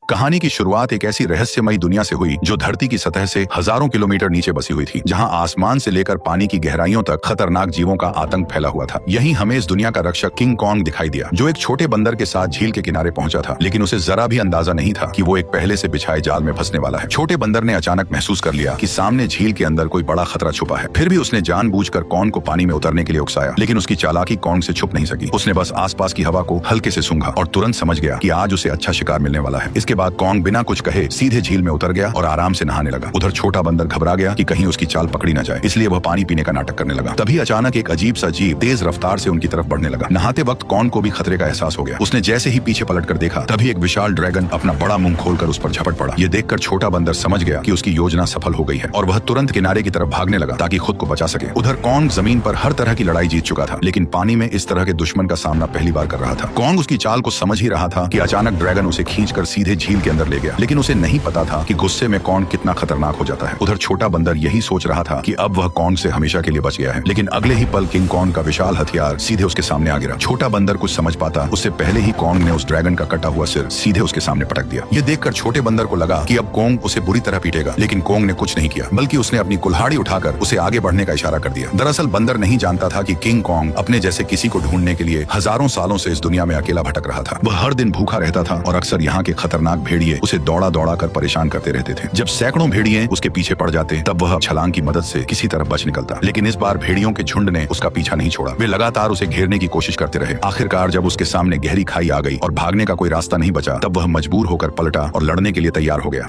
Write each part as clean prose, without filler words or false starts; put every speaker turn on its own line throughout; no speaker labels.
कहानी की शुरुआत एक ऐसी रहस्यमयी दुनिया से हुई जो धरती की सतह से हजारों किलोमीटर नीचे बसी हुई थी, जहां आसमान से लेकर पानी की गहराइयों तक खतरनाक जीवों का आतंक फैला हुआ था। यहीं हमें इस दुनिया का रक्षक किंग कॉन्ग दिखाई दिया, जो एक छोटे बंदर के साथ झील के किनारे पहुंचा था, लेकिन उसे जरा भी अंदाजा नहीं था कि वो एक पहले से बिछाए जाल में फंसने वाला है। छोटे बंदर ने अचानक महसूस कर लिया कि सामने झील के अंदर कोई बड़ा खतरा छुपा है। फिर भी उसने जानबूझकर कॉन्ग को पानी में उतरने के लिए उकसाया, लेकिन उसकी चालाकी कॉन्ग से छुप नहीं सकी। उसने बस आसपास की हवा को हल्के से सूंघा और तुरंत समझ गया कि आज उसे अच्छा शिकार मिलने वाला है। इसके बाद कॉन्ग बिना कुछ कहे सीधे झील में उतर गया और आराम से नहाने लगा। उधर छोटा बंदर घबरा गया कि कहीं उसकी चाल पकड़ी न जाए, इसलिए वह पानी पीने का नाटक करने लगा। तभी अचानक एक अजीब सा जीव तेज रफ्तार से उनकी तरफ बढ़ने लगा। नहाते वक्त कॉन्ग को भी खतरे का एहसास हो गया। उसने जैसे ही पीछे पलटकर देखा, तभी एक विशाल ड्रैगन अपना बड़ा मुंह खोलकर उस पर झपट पड़ा। ये देखकर छोटा बंदर समझ गया कि उसकी योजना सफल हो गई है और वह तुरंत किनारे की तरफ भागने लगा ताकि खुद को बचा सके। उधर कॉन्ग जमीन पर हर तरह की लड़ाई जीत चुका था, लेकिन पानी में इस तरह के दुश्मन का सामना पहली बार कर रहा था। कॉन्ग उसकी चाल को समझ ही रहा था कि अचानक ड्रैगन उसे खींचकर सीधे झील के अंदर ले गया, लेकिन उसे नहीं पता था कि गुस्से में कॉन्ग कितना खतरनाक हो जाता है। उधर छोटा बंदर यही सोच रहा था कि अब वह कॉन्ग से हमेशा के लिए बच गया है, लेकिन अगले ही पल किंग कॉन्ग का विशाल हथियार सीधे उसके सामने आ गिरा। छोटा बंदर कुछ समझ पाता उससे पहले ही कॉन्ग ने उस ड्रैगन का कटा हुआ सिर सीधे उसके सामने पटक दिया। ये देखकर छोटे बंदर को लगा कि अब कॉन्ग उसे बुरी तरह पीटेगा, लेकिन कॉन्ग ने कुछ नहीं किया, बल्कि उसने अपनी कुल्हाड़ी उठाकर उसे आगे बढ़ने का इशारा कर दिया। दरअसल बंदर नहीं जानता था कि किंग कॉन्ग अपने जैसे किसी को ढूंढने के लिए हजारों सालों से इस दुनिया में अकेला भटक रहा था। वह हर दिन भूखा रहता था और अक्सर यहाँ के खतरनाक भेड़िए उसे दौड़ा दौड़ा कर परेशान करते रहते थे। जब सैकड़ों भेड़िए उसके पीछे पड़ जाते, तब वह छलांग की मदद से किसी तरह बच निकलता। लेकिन इस बार भेड़ियों के झुंड ने उसका पीछा नहीं छोड़ा। वे लगातार उसे घेरने की कोशिश करते रहे। आखिरकार जब उसके सामने गहरी खाई आ गई और भागने का कोई रास्ता नहीं बचा, तब वह मजबूर होकर पलटा और लड़ने के लिए तैयार हो गया।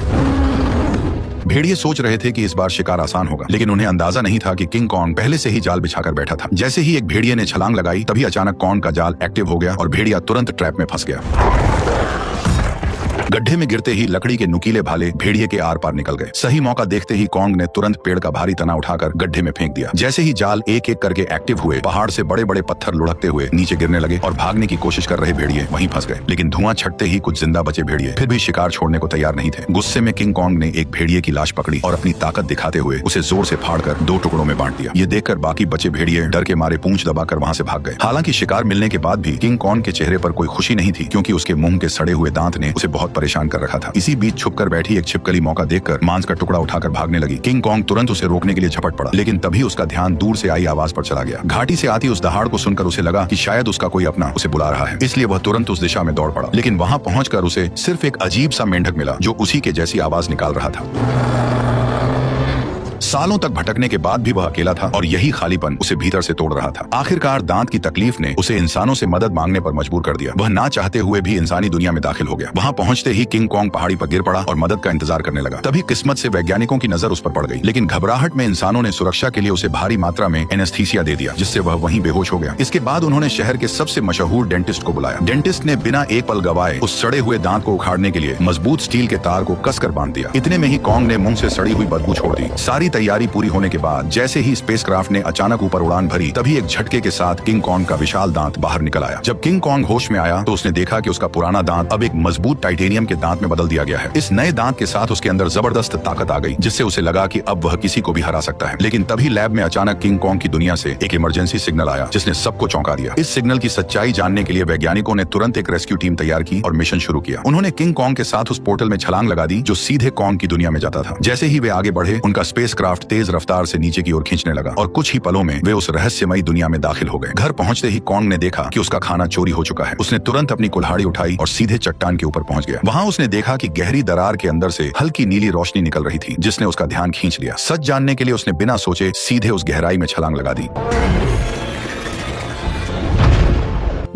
भेड़िए सोच रहे थे कि इस बार शिकार आसान होगा, लेकिन उन्हें अंदाजा नहीं था कि किंग कॉन्ग पहले से ही जाल बिछाकर बैठा था। जैसे ही एक भेड़िए ने छलांग लगाई, तभी अचानक कॉन्ग का जाल एक्टिव हो गया और भेड़िया तुरंत ट्रैप में फंस गया। गड्ढे में गिरते ही लकड़ी के नुकीले भाले भेड़िए के आर पार निकल गए। सही मौका देखते ही कॉन्ग ने तुरंत पेड़ का भारी तना उठाकर गड्ढे में फेंक दिया। जैसे ही जाल एक एक करके एक्टिव हुए, पहाड़ से बड़े बड़े पत्थर लुढ़कते हुए नीचे गिरने लगे और भागने की कोशिश कर रहे भेड़िए वहीं फंस गए। लेकिन धुआं छटते ही कुछ जिंदा बचे भेड़िए फिर भी शिकार छोड़ने को तैयार नहीं थे। गुस्से में किंग कॉन्ग ने एक भेड़िए की लाश पकड़ी और अपनी ताकत दिखाते हुए उसे जोर से फाड़कर दो टुकड़ों में बांट दिया। ये देखकर बाकी बचे भेड़िए डर के मारे पूंछ दबाकर वहां से भाग गए। हालांकि शिकार मिलने के बाद भी किंग कॉन्ग के चेहरे पर कोई खुशी नहीं थी, क्योंकि उसके मुंह के सड़े हुए दांत ने उसे बहुत परेशान कर रखा था। इसी बीच छुपकर बैठी एक छिपकली मौका देखकर मांस का टुकड़ा उठाकर भागने लगी। किंग कॉन्ग तुरंत उसे रोकने के लिए झपट पड़ा, लेकिन तभी उसका ध्यान दूर से आई आवाज पर चला गया। घाटी से आती उस दहाड़ को सुनकर उसे लगा कि शायद उसका कोई अपना उसे बुला रहा है, इसलिए वह तुरंत उस दिशा में दौड़ पड़ा। लेकिन वहां पहुंचकर उसे सिर्फ एक अजीब सा मेंढक मिला, जो उसी के जैसी आवाज निकाल रहा था। सालों तक भटकने के बाद भी वह अकेला था और यही खालीपन उसे भीतर से तोड़ रहा था। आखिरकार दांत की तकलीफ ने उसे इंसानों से मदद मांगने पर मजबूर कर दिया। वह ना चाहते हुए भी इंसानी दुनिया में दाखिल हो गया। वहां पहुंचते ही किंग कॉन्ग पहाड़ी पर गिर पड़ा और मदद का इंतजार करने लगा। तभी किस्मत से वैज्ञानिकों की नजर उस पर पड़ गई, लेकिन घबराहट में इंसानों ने सुरक्षा के लिए उसे भारी मात्रा में एनेस्थीसिया दे दिया, जिससे वह वहीं बेहोश हो गया। इसके बाद उन्होंने शहर के सबसे मशहूर डेंटिस्ट को बुलाया। डेंटिस्ट ने बिना एक पल गवाए उस सड़े हुए दांत को उखाड़ने के लिए मजबूत स्टील के तार को कसकर बांध दिया। इतने में ही कॉन्ग ने मुंह से सड़ी हुई बदबू छोड़ दी। सारी तैयारी पूरी होने के बाद जैसे ही स्पेसक्राफ्ट ने अचानक ऊपर उड़ान भरी, तभी एक झटके के साथ किंग कॉन्ग का विशाल दांत बाहर निकल आया। जब किंग कॉन्ग होश में आया तो उसने देखा कि उसका पुराना दांत अब एक मजबूत टाइटेनियम के दांत में बदल दिया गया है। इस नए दांत के साथ उसके अंदर जबरदस्त ताकत आ गई, जिससे उसे लगा कि अब वह किसी को भी हरा सकता है। लेकिन तभी लैब में अचानक किंग कॉन्ग की दुनिया से एक इमरजेंसी सिग्नल आया, जिसने सबको चौंका दिया। इस सिग्नल की सच्चाई जानने के लिए वैज्ञानिकों ने तुरंत एक रेस्क्यू टीम तैयार की और मिशन शुरू किया। उन्होंने किंग कॉन्ग के साथ उस पोर्टल में छलांग लगा दी जो सीधे कॉन्ग की दुनिया में जाता था। जैसे ही वे आगे बढ़े, उनका स्पेसक्राफ्ट तेज रफ्तार से नीचे की ओर खींचने लगा और कुछ ही पलों में वे उस रहस्यमयी दुनिया में दाखिल हो गए। घर पहुंचते ही कॉन्ग ने देखा कि उसका खाना चोरी हो चुका है। उसने तुरंत अपनी कुल्हाड़ी उठाई और सीधे चट्टान के ऊपर पहुंच गया। वहां उसने देखा कि गहरी दरार के अंदर से हल्की नीली रोशनी निकल रही थी, जिसने उसका ध्यान खींच लिया। सच जानने के लिए उसने बिना सोचे सीधे उस गहराई में छलांग लगा दी।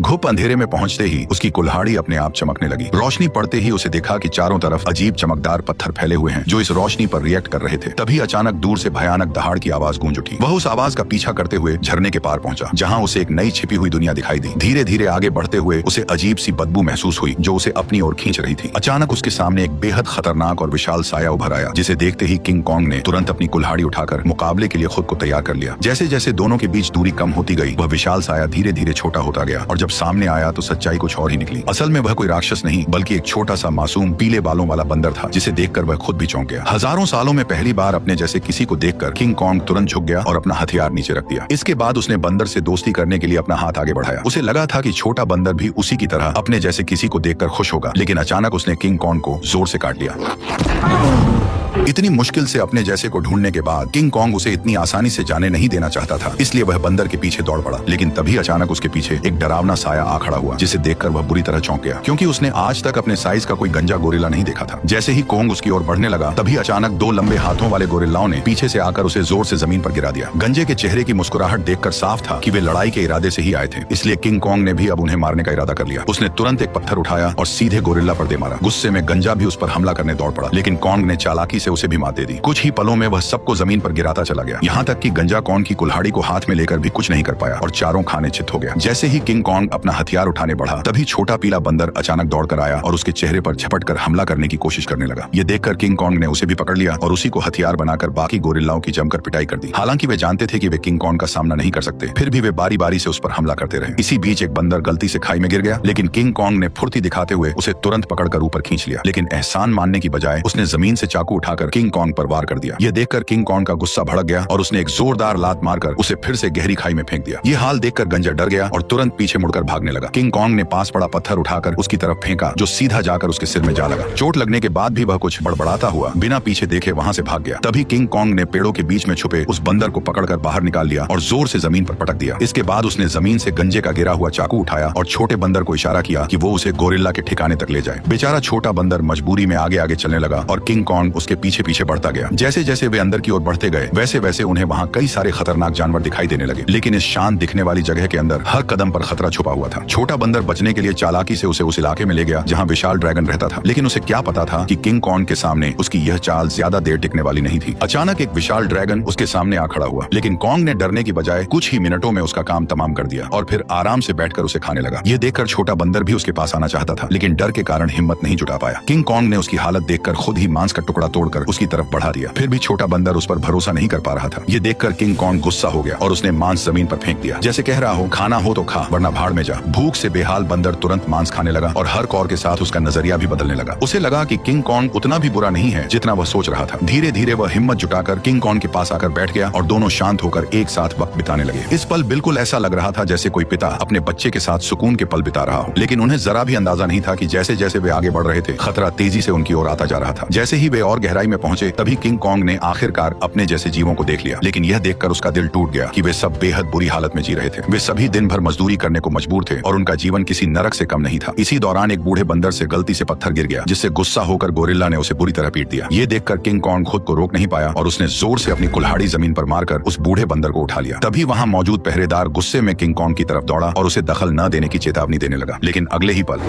घुप अंधेरे में पहुंचते ही उसकी कुल्हाड़ी अपने आप चमकने लगी। रोशनी पड़ते ही उसे देखा कि चारों तरफ अजीब चमकदार पत्थर फैले हुए हैं, जो इस रोशनी पर रिएक्ट कर रहे थे। तभी अचानक दूर से भयानक दहाड़ की आवाज गूंज उठी। वह उस आवाज का पीछा करते हुए झरने के पार पहुंचा, जहां उसे एक नई छिपी हुई दुनिया दिखाई दी। धीरे धीरे आगे बढ़ते हुए उसे अजीब सी बदबू महसूस हुई, जो उसे अपनी ओर खींच रही थी। अचानक उसके सामने एक बेहद खतरनाक और विशाल साया उभर आया, जिसे देखते ही किंग कॉन्ग ने तुरंत अपनी कुल्हाड़ी उठाकर मुकाबले के लिए खुद को तैयार कर लिया। जैसे जैसे दोनों के बीच दूरी कम होती गई, वह विशाल साया धीरे धीरे छोटा होता गया और जब जब सामने आया तो सच्चाई कुछ और ही निकली। असल में वह कोई राक्षस नहीं बल्कि एक छोटा सा मासूम पीले बालों वाला बंदर था, जिसे देखकर वह खुद भी चौंक गया। हजारों सालों में पहली बार अपने जैसे किसी को देखकर किंग कॉन्ग तुरंत झुक गया और अपना हथियार नीचे रख दिया। इसके बाद उसने बंदर से दोस्ती करने के लिए अपना हाथ आगे बढ़ाया। उसे लगा था कि छोटा बंदर भी उसी की तरह अपने जैसे किसी को देखकर खुश होगा, लेकिन अचानक उसने किंग कॉन्ग को जोर से काट लिया। इतनी मुश्किल से अपने जैसे को ढूंढने के बाद किंग कॉन्ग उसे इतनी आसानी से जाने नहीं देना चाहता था, इसलिए वह बंदर के पीछे दौड़ पड़ा। लेकिन तभी अचानक उसके पीछे एक डरावना साया आ खड़ा हुआ, जिसे देखकर वह बुरी तरह चौंक गया, क्योंकि उसने आज तक अपने साइज का कोई गंजा गोरिल्ला नहीं देखा था। जैसे ही कॉन्ग उसकी ओर बढ़ने लगा, तभी अचानक दो लंबे हाथों वाले गोरिल्लाओं ने पीछे से आकर उसे जोर से जमीन पर गिरा दिया। गंजे के चेहरे की मुस्कुराहट देखकर साफ था कि वे लड़ाई के इरादे से ही आए थे, इसलिए किंग कॉन्ग ने भी अब उन्हें मारने का इरादा कर लिया। उसने तुरंत एक पत्थर उठाया और सीधे गोरिल्ला पर दे मारा। गुस्से में गंजा भी उस पर हमला करने दौड़ पड़ा, लेकिन कॉन्ग ने चालाकी से उसे भी मात दे दी। कुछ ही पलों में वह सबको जमीन पर गिराता चला गया, यहाँ तक कि गंजा कॉन्ग की कुल्हाड़ी को हाथ में लेकर भी कुछ नहीं कर पाया और चारों खाने चित हो गया। जैसे ही किंग कॉन्ग अपना हथियार उठाने बढ़ा, तभी छोटा पीला बंदर अचानक दौड़कर आया और उसके चेहरे पर झपटकर हमला करने की कोशिश करने लगा। ये देखकर किंग कॉन्ग ने उसे भी पकड़ लिया और उसी को हथियार बनाकर बाकी गोरिल्लाओं की जमकर पिटाई कर दी। हालांकि वे जानते थे कि वे किंग कॉन्ग का सामना नहीं कर सकते, फिर भी वे बारी बारी से उस पर हमला करते रहे। इसी बीच एक बंदर गलती से खाई में गिर गया, लेकिन किंग कॉन्ग ने फुर्ती दिखाते हुए उसे तुरंत पकड़कर ऊपर खींच लिया। लेकिन एहसान मानने की बजाय उसने जमीन से चाकू उठाकर किंग कॉन्ग पर वार कर दिया। यह देखकर किंग कॉन्ग का गुस्सा भड़क गया और उसने एक जोरदार लात मारकर उसे फिर से गहरी खाई में फेंक दिया। ये हाल देखकर गंजा डर गया और तुरंत पीछे मुड़कर भागने लगा। किंग कॉन्ग ने पास पड़ा पत्थर उठाकर उसकी तरफ फेंका, जो सीधा जाकर उसके सिर में जा लगा। चोट लगने के बाद भी वह कुछ बड़बड़ाता हुआ बिना पीछे देखे वहां से भाग गया। तभी किंग कॉन्ग ने पेड़ों के बीच में छुपे उस बंदर को पकड़कर बाहर निकाल लिया और जोर से जमीन पर पटक दिया। इसके बाद उसने जमीन से गंजे का गिरा हुआ चाकू उठाया और छोटे बंदर को इशारा किया कि वो उसे गोरिल्ला के ठिकाने तक ले जाए। बेचारा छोटा बंदर मजबूरी में आगे आगे चलने लगा और किंग कॉन्ग उसके पीछे पीछे बढ़ता गया। जैसे जैसे वे अंदर की ओर बढ़ते गए, वैसे वैसे उन्हें वहां कई सारे खतरनाक जानवर दिखाई देने लगे, लेकिन इस शांत दिखने वाली जगह के अंदर हर कदम पर खतरा छुपा हुआ था। छोटा बंदर बचने के लिए चालाकी से उसे उस इलाके में ले गया जहां विशाल ड्रैगन रहता था, लेकिन उसे क्या पता था कि किंग कॉन्ग के सामने उसकी यह चाल ज्यादा देर टिकने वाली नहीं थी। अचानक एक विशाल ड्रैगन उसके सामने आ खड़ा हुआ, लेकिन कॉन्ग ने डरने की बजाय कुछ ही मिनटों में उसका काम तमाम कर दिया और फिर आराम से बैठकर उसे खाने लगा। यह देखकर छोटा बंदर भी उसके पास आना चाहता था, लेकिन डर के कारण हिम्मत नहीं जुटा पाया। किंग कॉन्ग ने उसकी हालत देखकर खुद ही मांस का टुकड़ा तोड़कर उसकी तरफ बढ़ा दिया, फिर भी छोटा बंदर उस पर भरोसा नहीं कर पा रहा था। ये देखकर किंग कॉन्ग गुस्सा हो गया और उसने मांस जमीन पर फेंक दिया, जैसे कह रहा हो खाना हो तो खा वरना भाड़ में जा। भूख से बेहाल बंदर तुरंत मांस खाने लगा और हर कौर के साथ उसका नजरिया भी बदलने लगा। उसे लगा कि किंग कॉन्ग उतना भी बुरा नहीं है जितना वह सोच रहा था। धीरे धीरे वह हिम्मत जुटाकर किंग कॉन्ग के पास आकर बैठ गया और दोनों शांत होकर एक साथ वक्त बिताने लगे। इस पल बिल्कुल ऐसा लग रहा था जैसे कोई पिता अपने बच्चे के साथ सुकून के पल बिता रहा हो, लेकिन उन्हें जरा भी अंदाजा नहीं था कि जैसे जैसे वे आगे बढ़ रहे थे, खतरा तेजी से उनकी ओर आता जा रहा था। जैसे ही वे और गहराई में पहुंचे, तभी किंग कॉन्ग ने आखिरकार अपने जैसे जीवों को देख लिया, लेकिन यह देखकर उसका दिल टूट गया कि वे सब बेहद बुरी हालत में जी रहे थे। वे सभी दिन भर मजदूरी करने को मजबूर थे और उनका जीवन किसी नरक से कम नहीं था। इसी दौरान एक बूढ़े बंदर से गलती से पत्थर गिर गया, जिससे गुस्सा होकर गोरिल्ला ने उसे बुरी तरह पीट दिया। ये देखकर किंग कॉन्ग खुद को रोक नहीं पाया और उसने जोर से अपनी कुल्हाड़ी जमीन पर मारकर उस बूढ़े बंदर को उठा लिया। तभी वहां मौजूद पहरेदार गुस्से में किंग कॉन्ग की तरफ दौड़ा और उसे दखल न देने की चेतावनी देने लगा, लेकिन अगले ही पल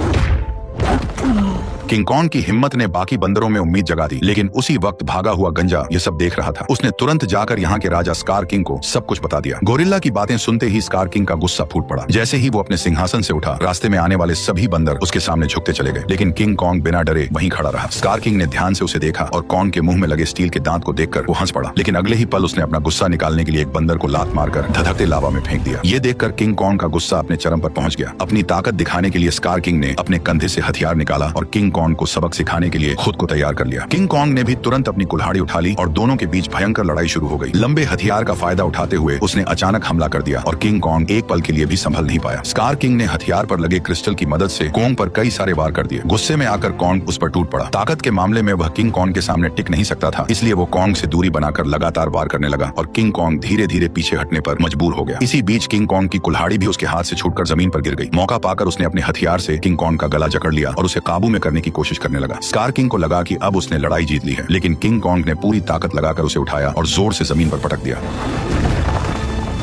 किंग कॉन्ग की हिम्मत ने बाकी बंदरों में उम्मीद जगा दी। लेकिन उसी वक्त भागा हुआ गंजा ये सब देख रहा था। उसने तुरंत जाकर यहाँ के राजा स्कार किंग को सब कुछ बता दिया। गोरिल्ला की बातें सुनते ही स्कार किंग का गुस्सा फूट पड़ा। जैसे ही वो अपने सिंहासन से उठा, रास्ते में आने वाले सभी बंदर उसके सामने झुकते चले गए, लेकिन किंग कॉन्ग बिना डरे वहीं खड़ा रहा। स्कार किंग ने ध्यान से उसे देखा और कॉन्ग के मुंह में लगे स्टील के दांत को देखकर वो हंस पड़ा, लेकिन अगले ही पल उसने अपना गुस्सा निकालने के लिए एक बंदर को लात मारकर धधकते लावा में फेंक दिया। ये देखकर किंग कॉन्ग का गुस्सा अपने चरम पर पहुंच गया। अपनी ताकत दिखाने के लिए स्कार किंग ने अपने कंधे से हथियार निकाला और किंग कॉन्ग को सबक सिखाने के लिए खुद को तैयार कर लिया। किंग कॉन्ग ने भी तुरंत अपनी कुल्हाड़ी उठा ली और दोनों के बीच भयंकर लड़ाई शुरू हो गई। लंबे हथियार का फायदा उठाते हुए उसने अचानक हमला कर दिया और किंग कॉन्ग एक पल के लिए भी संभल नहीं पाया। स्कार किंग ने हथियार पर लगे क्रिस्टल की मदद से कॉन्ग पर कई सारे वार कर दिए। गुस्से में आकर कॉन्ग उस पर टूट पड़ा। ताकत के मामले में वह किंग कॉन्ग के सामने टिक नहीं सकता था, इसलिए वो कॉन्ग से दूरी बनाकर लगातार वार करने लगा और किंग कॉन्ग धीरे धीरे पीछे हटने पर मजबूर हो गया। इसी बीच किंग कॉन्ग की कुल्हाड़ी भी उसके हाथ से छूटकर जमीन पर गिर गई। मौका पाकर उसने अपने हथियार से किंग कॉन्ग का गला जकड़ लिया और उसे काबू में करने की कोशिश करने लगा। स्कार किंग को लगा कि अब उसने लड़ाई जीत ली है, लेकिन किंग कॉन्ग ने पूरी ताकत लगाकर उसे उठाया और जोर से जमीन पर पटक दिया।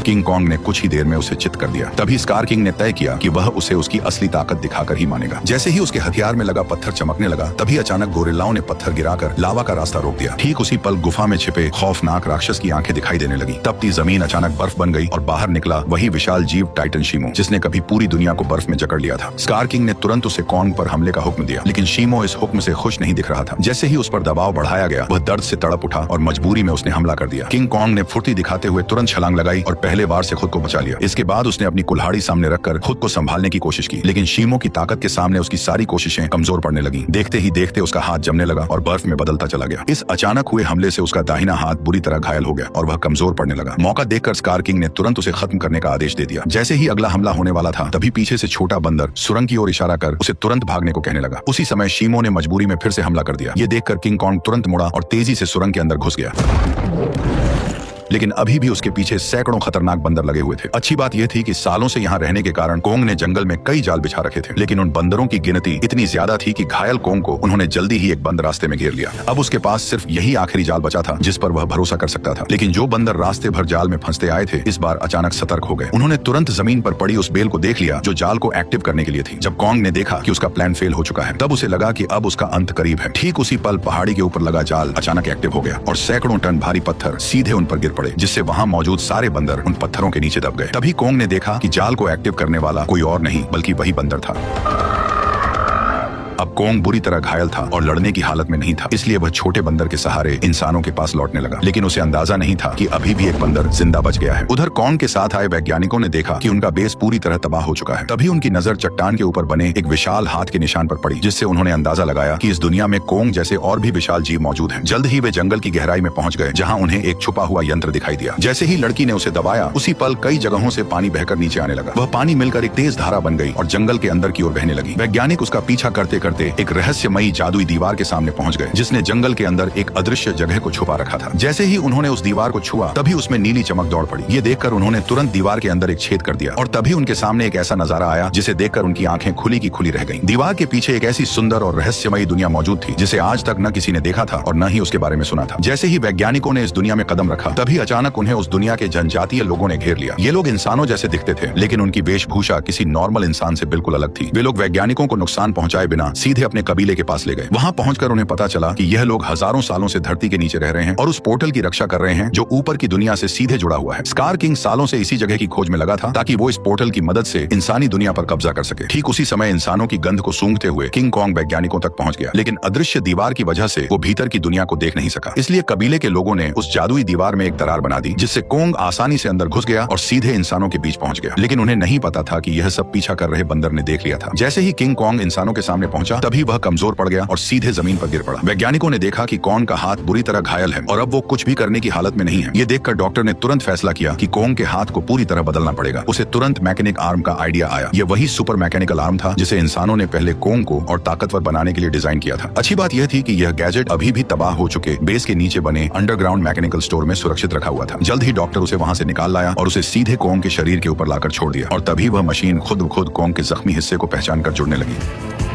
किंग कॉन्ग ने कुछ ही देर में उसे चित कर दिया। तभी स्कार किंग ने तय किया कि वह उसे उसकी असली ताकत दिखाकर ही मानेगा। जैसे ही उसके हथियार में लगा पत्थर चमकने लगा, तभी अचानक गोरिल्लाओं ने पत्थर गिराकर लावा का रास्ता रोक दिया। ठीक उसी पल गुफा में छिपे खौफनाक राक्षस की आंखें दिखाई देने लगी। तपती जमीन अचानक बर्फ बन गई और बाहर निकला वही विशाल जीव टाइटन शीमो, जिसने कभी पूरी दुनिया को बर्फ में जकड़ लिया था। स्कार किंग ने तुरंत उसे कॉन्ग पर हमले का हुक्म दिया, लेकिन शीमो इस हुक्म से खुश नहीं दिख रहा था। जैसे ही उस पर दबाव बढ़ाया गया, वह दर्द से तड़प उठा और मजबूरी में उसने हमला कर दिया। किंग कॉन्ग ने फुर्ती दिखाते हुए तुरंत छलांग लगाई और पहले पहले वार से खुद को बचा लिया। इसके बाद उसने अपनी कुल्हाड़ी सामने रखकर खुद को संभालने की कोशिश की, लेकिन शीमो की ताकत के सामने उसकी सारी कोशिशें कमजोर पड़ने लगी। देखते ही देखते उसका हाथ जमने लगा और बर्फ में बदलता चला गया। इस अचानक हुए हमले से उसका दाहिना हाथ बुरी तरह घायल हो गया और वह कमजोर पड़ने लगा। मौका देखकर स्कार किंग ने तुरंत उसे खत्म करने का आदेश दे दिया। जैसे ही अगला हमला होने वाला था, तभी पीछे से छोटा बंदर सुरंग की ओर इशारा कर उसे तुरंत भागने को कहने लगा। उसी समय शीमो ने मजबूरी में फिर से हमला कर दिया। ये देखकर किंग कॉन्ग तुरंत मुड़ा और तेजी से सुरंग के अंदर घुस गया, लेकिन अभी भी उसके पीछे सैकड़ों खतरनाक बंदर लगे हुए थे। अच्छी बात यह थी कि सालों से यहाँ रहने के कारण कोंग ने जंगल में कई जाल बिछा रखे थे, लेकिन उन बंदरों की गिनती इतनी ज्यादा थी कि घायल कोंग को उन्होंने जल्दी ही एक बंद रास्ते में घेर लिया। अब उसके पास सिर्फ यही आखिरी जाल बचा था जिस पर वह भरोसा कर सकता था। लेकिन जो बंदर रास्ते भर जाल में फंसते आए थे, इस बार अचानक सतर्क हो गए। उन्होंने तुरंत जमीन पर पड़ी उस बेल को देख लिया जो जाल को एक्टिव करने के लिए थी। जब कोंग ने देखा कि उसका प्लान फेल हो चुका है, तब उसे लगा कि अब उसका अंत करीब है। ठीक उसी पल पहाड़ी के ऊपर लगा जाल अचानक एक्टिव हो गया और सैकड़ों टन भारी पत्थर सीधे उन पर गिर पड़े, जिससे वहां मौजूद सारे बंदर उन पत्थरों के नीचे दब गए। तभी कोंग ने देखा कि जाल को एक्टिव करने वाला कोई और नहीं बल्कि वही बंदर था। अब कोंग बुरी तरह घायल था और लड़ने की हालत में नहीं था, इसलिए वह छोटे बंदर के सहारे इंसानों के पास लौटने लगा। लेकिन उसे अंदाजा नहीं था कि अभी भी एक बंदर जिंदा बच गया है। उधर कोंग के साथ आए वैज्ञानिकों ने देखा कि उनका बेस पूरी तरह तबाह हो चुका है। तभी उनकी नजर चट्टान के ऊपर बने एक विशाल हाथ के निशान पर पड़ी, जिससे उन्होंने अंदाजा लगाया कि इस दुनिया में कोंग जैसे और भी विशाल जीव मौजूद हैं। जल्द ही वे जंगल की गहराई में पहुंच गए, जहां उन्हें एक छुपा हुआ यंत्र दिखाई दिया। जैसे ही लड़की ने उसे दबाया, उसी पल कई जगहों से पानी बहकर नीचे आने लगा। वह पानी मिलकर एक तेज धारा बन गई और जंगल के अंदर की ओर बहने लगी। वैज्ञानिक उसका पीछा करते करते एक रहस्यमयी जादुई दीवार के सामने पहुंच गए, जिसने जंगल के अंदर एक अदृश्य जगह को छुपा रखा था। जैसे ही उन्होंने उस दीवार को छुआ, तभी उसमें नीली चमक दौड़ पड़ी। ये देखकर उन्होंने तुरंत दीवार के अंदर एक छेद कर दिया और तभी उनके सामने एक ऐसा नजारा आया जिसे देखकर उनकी आंखें खुली की खुली रह गईं। दीवार के पीछे एक ऐसी सुंदर और रहस्यमयी दुनिया मौजूद थी जिसे आज तक न किसी ने देखा था और न ही उसके बारे में सुना था। जैसे ही वैज्ञानिकों ने इस दुनिया में कदम रखा, तभी अचानक उन्हें उस दुनिया के जनजातीय लोगों ने घेर लिया। ये लोग इंसानों जैसे दिखते थे, लेकिन उनकी वेशभूषा किसी नॉर्मल इंसान से बिल्कुल अलग थी। वे लोग वैज्ञानिकों को नुकसान पहुंचाए बिना सीधे अपने कबीले के पास ले गए। वहां पहुंचकर उन्हें पता चला कि यह लोग हजारों सालों से धरती के नीचे रह रहे हैं और उस पोर्टल की रक्षा कर रहे हैं जो ऊपर की दुनिया से सीधे जुड़ा हुआ है। स्कार किंग सालों से इसी जगह की खोज में लगा था ताकि वो इस पोर्टल की मदद से इंसानी दुनिया पर कब्जा कर सके। ठीक उसी समय इंसानों की गंध को सूंघते हुए किंग कॉन्ग वैज्ञानिकों तक पहुंच गया, लेकिन अदृश्य दीवार की वजह से वो भीतर की दुनिया को देख नहीं सका। इसलिए कबीले के लोगों ने उस जादुई दीवार में एक दरार बना दी, जिससे कोंग आसानी से अंदर घुस गया और सीधे इंसानों के बीच पहुंच गया। लेकिन उन्हें नहीं पता था कि यह सब पीछा कर रहे बंदर ने देख लिया था। जैसे ही किंग कॉन्ग इंसानों के सामने पहुंचा, तभी वह कमजोर पड़ गया और सीधे जमीन पर गिर पड़ा। वैज्ञानिकों ने देखा कि कॉन्ग का हाथ बुरी तरह घायल है और अब वो कुछ भी करने की हालत में नहीं है। ये देखकर डॉक्टर ने तुरंत फैसला किया कि कॉन्ग के हाथ को पूरी तरह बदलना पड़ेगा। उसे तुरंत मैकेनिक आर्म का आइडिया आया। ये वही सुपर मैकेनिकल आर्म था जिसे इंसानों ने पहले कॉन्ग को और ताकतवर बनाने के लिए डिजाइन किया था। अच्छी बात यह थी कि यह गैजेट अभी भी तबाह हो चुके बेस के नीचे बने अंडरग्राउंड मैकेनिकल स्टोर में सुरक्षित रखा हुआ था। जल्द ही डॉक्टर उसे वहां से निकाल लाया और उसे सीधे कॉन्ग के शरीर के ऊपर लाकर छोड़ दिया और तभी वह मशीन खुद ब खुद कॉन्ग के जख्मी हिस्से को पहचान कर जुड़ने लगी।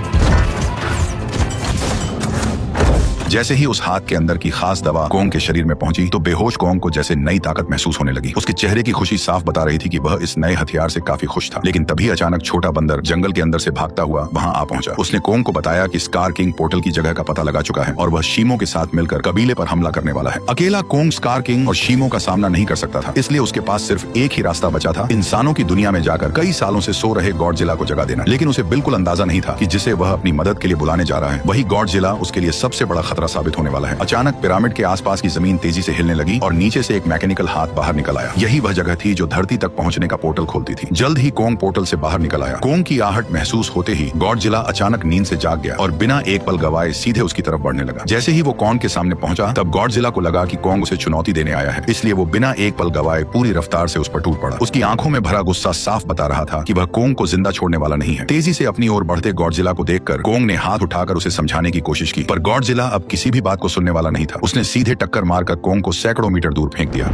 जैसे ही उस हाथ के अंदर की खास दवा कॉन्ग के शरीर में पहुंची, तो बेहोश कॉन्ग को जैसे नई ताकत महसूस होने लगी। उसके चेहरे की खुशी साफ बता रही थी कि वह इस नए हथियार से काफी खुश था। लेकिन तभी अचानक छोटा बंदर जंगल के अंदर से भागता हुआ वहां आ पहुंचा। उसने कॉन्ग को बताया कि स्कार किंग पोर्टल की जगह का पता लगा चुका है और वह शीमो के साथ मिलकर कबीले पर हमला करने वाला है। अकेला कॉन्ग स्कार किंग और शीमो का सामना नहीं कर सकता था, इसलिए उसके पास सिर्फ एक ही रास्ता बचा था, इंसानों की दुनिया में जाकर कई सालों से सो रहे गॉडजिला को जगा देना। लेकिन उसे बिल्कुल अंदाजा नहीं था कि जिसे वह अपनी मदद के लिए बुलाने जा रहा है, वही गॉडजिला उसके लिए सबसे बड़ा खतरा साबित होने वाला है। अचानक पिरामिड के आसपास की जमीन तेजी से हिलने लगी और नीचे से एक मैकेनिकल हाथ बाहर निकल आया। यही वह जगह थी जो धरती तक पहुंचने का पोर्टल खोलती थी। जल्द ही कॉन्ग पोर्टल से बाहर निकल आया। कॉन्ग की आहट महसूस होते ही गॉडजिला अचानक नींद से जाग गया और बिना एक पल गवाए सीधे उसकी तरफ बढ़ने लगा। जैसे ही वो कॉन्ग के सामने पहुंचा, तब गॉडजिला को लगा कि कॉन्ग उसे चुनौती देने आया है, इसलिए वो बिना एक पल गवाए पूरी रफ्तार से उस पर टूट पड़ा। उसकी आंखों में भरा गुस्सा साफ बता रहा था कि वह कॉन्ग को जिंदा छोड़ने वाला नहीं है। तेजी से अपनी ओर बढ़ते गॉडजिला को देखकर कॉन्ग ने हाथ उठाकर उसे समझाने की कोशिश की, पर गॉडजिला अब किसी भी बात को सुनने वाला नहीं था। उसने सीधे टक्कर मारकर कॉन्ग को सैकड़ों मीटर दूर फेंक दिया।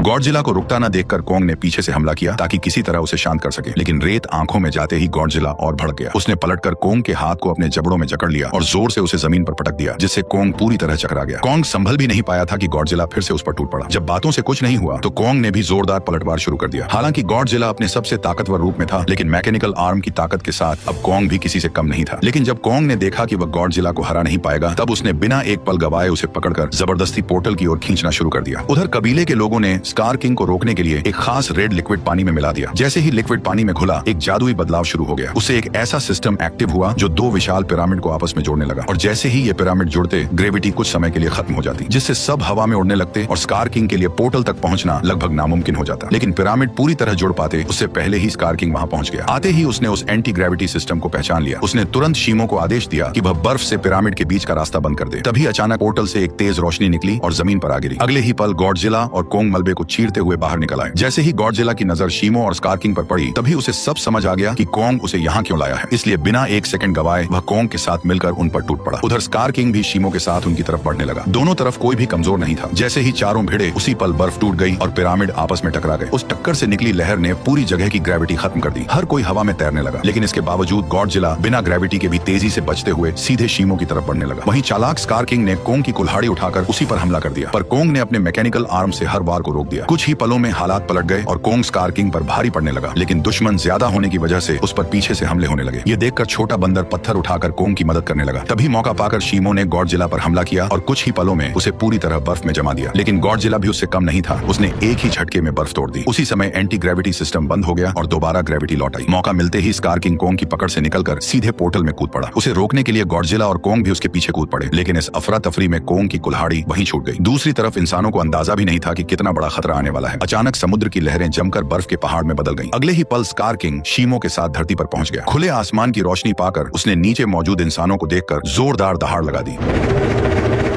गॉडजिला को रुकता न देखकर कॉन्ग ने पीछे से हमला किया ताकि किसी तरह उसे शांत कर सके, लेकिन रेत आंखों में जाते ही गॉडजिला और भड़क गया। उसने पलटकर कॉन्ग के हाथ को अपने जबड़ों में जकड़ लिया और जोर से उसे जमीन पर पटक दिया, जिससे कॉन्ग पूरी तरह चकरा गया। कॉन्ग संभल भी नहीं पाया था कि गॉडजिला फिर से उस पर टूट पड़ा। जब बातों से कुछ नहीं हुआ तो कॉन्ग ने भी जोरदार पलटवार शुरू कर दिया। हालांकि गॉडजिला अपने सबसे ताकतवर रूप में था, लेकिन मैकेनिकल आर्म की ताकत के साथ अब कॉन्ग भी किसी से कम नहीं था। लेकिन जब कॉन्ग ने देखा कि वह गॉडजिला को हरा नहीं पाएगा, तब उसने बिना एक पल गवाए उसे पकड़कर जबरदस्ती पोर्टल की ओर खींचना शुरू कर दिया। उधर कबीले के लोगों ने स्कार किंग को रोकने के लिए एक खास रेड लिक्विड पानी में मिला दिया। जैसे ही लिक्विड पानी में घुला, एक जादुई बदलाव शुरू हो गया। उससे एक ऐसा सिस्टम एक्टिव हुआ जो दो विशाल पिरामिड को आपस में जोड़ने लगा, और जैसे ही ये पिरामिड जुड़ते, ग्रेविटी कुछ समय के लिए खत्म हो जाती, जिससे सब हवा में उड़ने लगते और स्कार किंग के लिए पोर्टल तक पहुंचना लगभग नामुमकिन हो जाता। लेकिन पिरामिड पूरी तरह जुड़ पाते उससे पहले ही स्कार किंग वहां पहुंच गया। आते ही उसने उस एंटी ग्रेविटी सिस्टम को पहचान लिया। उसने तुरंत शीमो को आदेश दिया कि वह बर्फ से पिरामिड के बीच का रास्ता बंद कर दे। तभी अचानक पोर्टल से एक तेज रोशनी निकली और जमीन पर आ गिरी। अगले ही पल गॉडजिला और कोंग मलबे को चीरते हुए बाहर निकल आए। जैसे ही गॉडजिला की नजर शीमो और स्कार किंग पर पड़ी, तभी उसे सब समझ आ गया कि कोंग उसे यहाँ क्यों लाया है। इसलिए बिना एक सेकंड गवाए वह कोंग के साथ मिलकर उन पर टूट पड़ा। उधर स्कार किंग भी शीमो के साथ उनकी तरफ बढ़ने लगा। दोनों तरफ कोई भी कमजोर नहीं था। जैसे ही चारों भिड़े, उसी पल बर्फ टूट गई और पिरामिड आपस में टकरा गए। उस टक्कर से निकली लहर ने पूरी जगह की ग्रेविटी खत्म कर दी। हर कोई हवा में तैरने लगा। लेकिन इसके बावजूद गॉडजिला बिना ग्रेविटी के भी तेजी से बचते हुए सीधे शीमो की तरफ बढ़ने लगा। वहीं चालाक स्कार किंग ने कोंग की कुल्हाड़ी उठाकर उसी पर हमला कर दिया, पर कोंग ने अपने मैकेनिकल आर्म से हर वार को रोक दिया। कुछ ही पलों में हालात पलट गए और कोंग स्कार किंग पर भारी पड़ने लगा। लेकिन दुश्मन ज्यादा होने की वजह से उस पर पीछे से हमले होने लगे। ये देखकर छोटा बंदर पत्थर उठाकर कोंग की मदद करने लगा। तभी मौका पाकर शीमो ने गॉडजिला पर हमला किया और कुछ ही पलों में उसे पूरी तरह बर्फ में जमा दिया। लेकिन गॉडजिला भी उससे कम नहीं था। उसने एक ही झटके में बर्फ तोड़ दी। उसी समय एंटी ग्रेविटी सिस्टम बंद हो गया और दोबारा ग्रेविटी लौट आई। मौका मिलते ही स्कार किंग कोंग की पकड़ से निकलकर सीधे पोर्टल में कूद पड़ा। उसे रोकने के लिए गॉडजिला और कोंग भी उसके पीछे कूद पड़े। लेकिन इस अफरा तफरी में कोंग की कुल्हाड़ी वहीं छूट गई। दूसरी तरफ इंसानों को अंदाजा भी नहीं था कि कितना बड़ा खतरा आने वाला है। अचानक समुद्र की लहरें जमकर बर्फ के पहाड़ में बदल गईं। अगले ही पल स्कार किंग शीमो के साथ धरती पर पहुंच गया। खुले आसमान की रोशनी पाकर उसने नीचे मौजूद इंसानों को देखकर जोरदार दहाड़ लगा दी।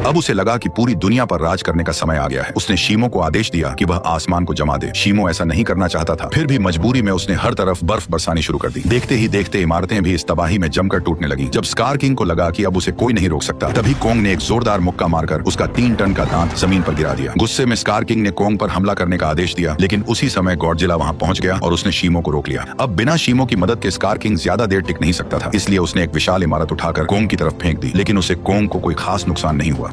अब उसे लगा कि पूरी दुनिया पर राज करने का समय आ गया है। उसने शीमो को आदेश दिया कि वह आसमान को जमा दे। शीमो ऐसा नहीं करना चाहता था, फिर भी मजबूरी में उसने हर तरफ बर्फ बरसानी शुरू कर दी। देखते ही देखते इमारतें भी इस तबाही में जमकर टूटने लगी। जब स्कार किंग को लगा कि अब उसे कोई नहीं रोक सकता, तभी कोंग ने एक जोरदार मुक्का मारकर उसका 3 टन का दांत जमीन पर गिरा दिया। गुस्से में स्कार किंग ने कोंग पर हमला करने का आदेश दिया, लेकिन उसी समय गॉडजिला वहां पहुंच गया और उसने शीमो को रोक लिया। अब बिना शीमो की मदद के स्कार किंग ज्यादा देर टिक नहीं सकता था, इसलिए उसने एक विशाल इमारत उठाकर कोंग की तरफ फेंक दी। लेकिन उसे कोंग को कोई खास नुकसान नहीं हुआ।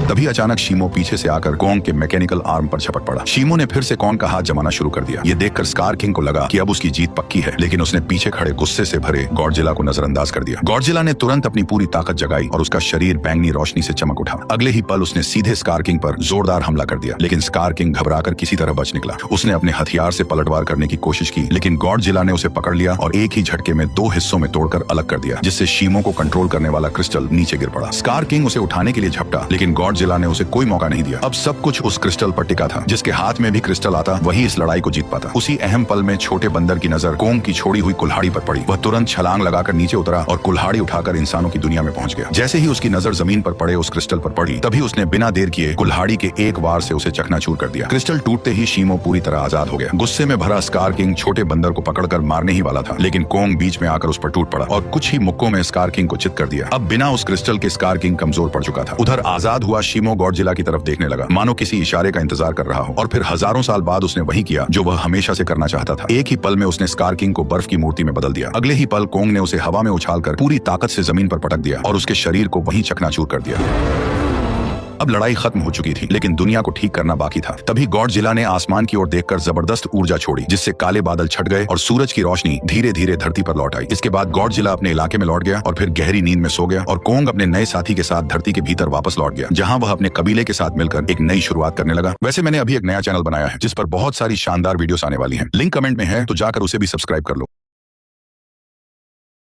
तभी अचानक शीमो पीछे से आकर कोंग के मैकेनिकल आर्म पर झपट पड़ा। शीमो ने फिर से कोंग का हाथ जमाना शुरू कर दिया। ये देखकर स्कार किंग को लगा कि अब उसकी जीत पक्की है, लेकिन उसने पीछे खड़े गुस्से से भरे गॉडजिला को नजरअंदाज कर दिया। गॉडजिला ने तुरंत अपनी पूरी ताकत जगाई और उसका शरीर बैंगनी रोशनी से चमक उठा। अगले ही पल उसने सीधे स्कार किंग पर जोरदार हमला कर दिया, लेकिन स्कार किंग घबराकर किसी तरह बच निकला। उसने अपने हथियार से पलटवार करने की कोशिश की, लेकिन गॉडजिला ने उसे पकड़ लिया और एक ही झटके में 2 हिस्सों में तोड़कर अलग कर दिया, जिससे शीमो को कंट्रोल करने वाला क्रिस्टल नीचे गिर पड़ा। स्कार किंग उसे उठाने के लिए झपटा, लेकिन गॉडजिला ने उसे कोई मौका नहीं दिया। अब सब कुछ उस क्रिस्टल पर टिका था। जिसके हाथ में भी क्रिस्टल आता, वही इस लड़ाई को जीत पाता। उसी अहम पल में छोटे बंदर की नजर कोंग की छोड़ी हुई कुल्हाड़ी पर पड़ी। वह तुरंत छलांग लगाकर नीचे उतरा और कुल्हाड़ी उठाकर इंसानों की दुनिया में पहुंच गया। जैसे ही उसकी नजर जमीन पर पड़े उस क्रिस्टल पर पड़ी, तभी उसने बिना देर किए कुल्हाड़ी के एक वार से उसे चकनाचूर कर दिया। क्रिस्टल टूटते ही शीमो पूरी तरह आजाद हो गया। गुस्से में भरा स्कार किंग छोटे बंदर को पकड़कर मारने ही वाला था, लेकिन कोंग बीच में आकर उस पर टूट पड़ा और कुछ ही मुक्कों में स्कार किंग को चित कर दिया। अब बिना उस क्रिस्टल के स्कार किंग कमजोर पड़ चुका था। उधर आजाद हुआ शीमो गॉडजिला की तरफ देखने लगा, मानो किसी इशारे का इंतजार कर रहा हो। और फिर हजारों साल बाद उसने वही किया जो वह हमेशा से करना चाहता था। एक ही पल में उसने स्कार किंग को बर्फ की मूर्ति में बदल दिया। अगले ही पल कोंग ने उसे हवा में उछालकर पूरी ताकत से जमीन पर पटक दिया और उसके शरीर को वहीं चकनाचूर कर दिया। अब लड़ाई खत्म हो चुकी थी, लेकिन दुनिया को ठीक करना बाकी था। तभी गॉडजिला ने आसमान की ओर देखकर जबरदस्त ऊर्जा छोड़ी, जिससे काले बादल छट गए और सूरज की रोशनी धीरे धीरे धरती पर लौट आई। इसके बाद गॉडजिला अपने इलाके में लौट गया और फिर गहरी नींद में सो गया, और कोंग अपने नए साथी के साथ धरती के भीतर वापस लौट गया, जहां वह अपने कबीले के साथ मिलकर एक नई शुरुआत करने लगा। वैसे मैंने अभी एक नया चैनल बनाया है जिस पर बहुत सारी शानदार वीडियोस आने वाली हैं। लिंक कमेंट में है, तो जाकर उसे भी सब्सक्राइब कर लो।